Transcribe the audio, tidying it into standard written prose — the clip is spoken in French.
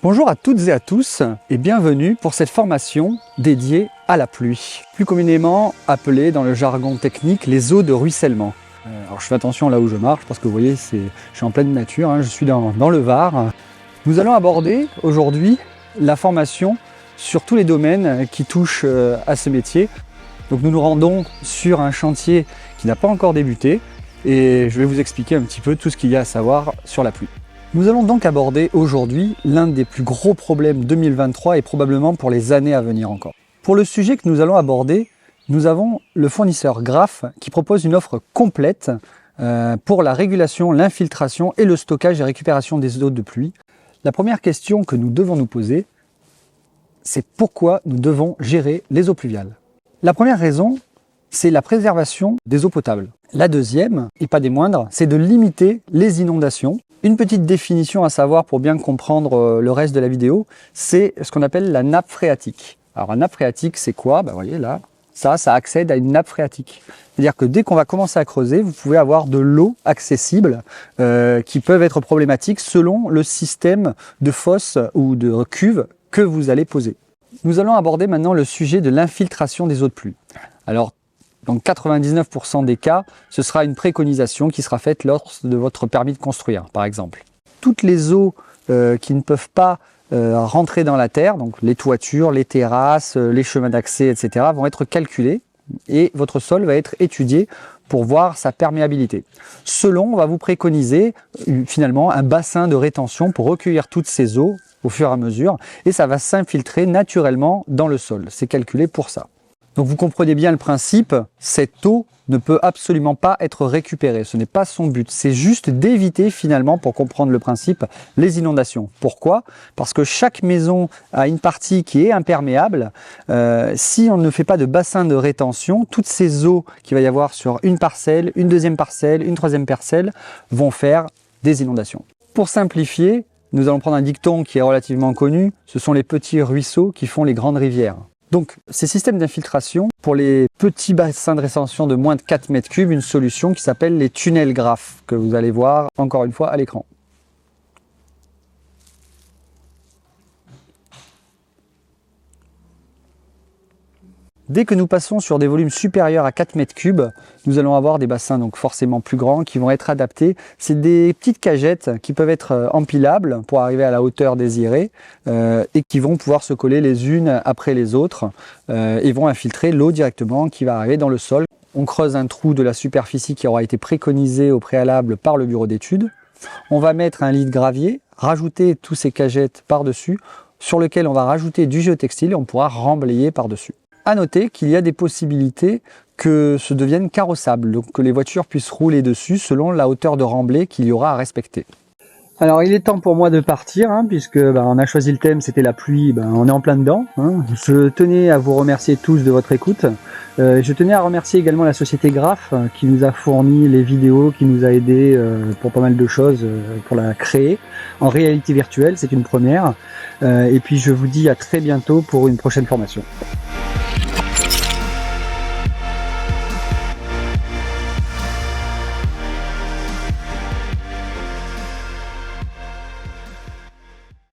Bonjour à toutes et à tous et bienvenue pour cette formation dédiée à la pluie, plus communément appelée dans le jargon technique les eaux de ruissellement. Alors je fais attention là où je marche parce que vous voyez, je suis en pleine nature, je suis dans le Var. Nous allons aborder aujourd'hui la formation sur tous les domaines qui touchent à ce métier. Donc nous nous rendons sur un chantier qui n'a pas encore débuté et je vais vous expliquer un petit peu tout ce qu'il y a à savoir sur la pluie. Nous allons donc aborder aujourd'hui l'un des plus gros problèmes 2023 et probablement pour les années à venir encore. Pour le sujet que nous allons aborder, nous avons le fournisseur Graf qui propose une offre complète pour la régulation, l'infiltration et le stockage et récupération des eaux de pluie. La première question que nous devons nous poser, c'est pourquoi nous devons gérer les eaux pluviales. La première raison, c'est la préservation des eaux potables. La deuxième, et pas des moindres, c'est de limiter les inondations. Une petite définition à savoir pour bien comprendre le reste de la vidéo, c'est ce qu'on appelle la nappe phréatique. Alors la nappe phréatique, c'est quoi? Vous voyez là, ça accède à une nappe phréatique. C'est-à-dire que dès qu'on va commencer à creuser, vous pouvez avoir de l'eau accessible qui peuvent être problématiques selon le système de fosse ou de cuve que vous allez poser. Nous allons aborder maintenant le sujet de l'infiltration des eaux de pluie. Alors, dans 99% des cas, ce sera une préconisation qui sera faite lors de votre permis de construire, par exemple. Toutes les eaux qui ne peuvent pas rentrer dans la terre, donc les toitures, les terrasses, les chemins d'accès, etc., vont être calculées et votre sol va être étudié pour voir sa perméabilité. Selon, on va vous préconiser finalement un bassin de rétention pour recueillir toutes ces eaux au fur et à mesure et ça va s'infiltrer naturellement dans le sol. C'est calculé pour ça. Donc vous comprenez bien le principe, cette eau ne peut absolument pas être récupérée, ce n'est pas son but, c'est juste d'éviter finalement, pour comprendre le principe, les inondations. Pourquoi? Parce que chaque maison a une partie qui est imperméable, si on ne fait pas de bassin de rétention, toutes ces eaux qu'il va y avoir sur une parcelle, une deuxième parcelle, une troisième parcelle, vont faire des inondations. Pour simplifier, nous allons prendre un dicton qui est relativement connu, ce sont les petits ruisseaux qui font les grandes rivières. Donc, ces systèmes d'infiltration, pour les petits bassins de rétention de moins de 4 mètres cubes, une solution qui s'appelle les tunnels Graf, que vous allez voir encore une fois à l'écran. Dès que nous passons sur des volumes supérieurs à 4 mètres cubes, nous allons avoir des bassins donc forcément plus grands qui vont être adaptés. C'est des petites cagettes qui peuvent être empilables pour arriver à la hauteur désirée et qui vont pouvoir se coller les unes après les autres et vont infiltrer l'eau directement qui va arriver dans le sol. On creuse un trou de la superficie qui aura été préconisé au préalable par le bureau d'études. On va mettre un lit de gravier, rajouter tous ces cagettes par-dessus, sur lequel on va rajouter du géotextile et on pourra remblayer par-dessus. À noter qu'il y a des possibilités que ce devienne carrossable, donc que les voitures puissent rouler dessus selon la hauteur de remblai qu'il y aura à respecter. Alors il est temps pour moi de partir, puisque on a choisi le thème, c'était la pluie, on est en plein dedans. Je tenais à vous remercier tous de votre écoute. Je tenais à remercier également la société Graf qui nous a fourni les vidéos, qui nous a aidés pour pas mal de choses pour la créer. En réalité virtuelle, c'est une première. Et puis je vous dis à très bientôt pour une prochaine formation.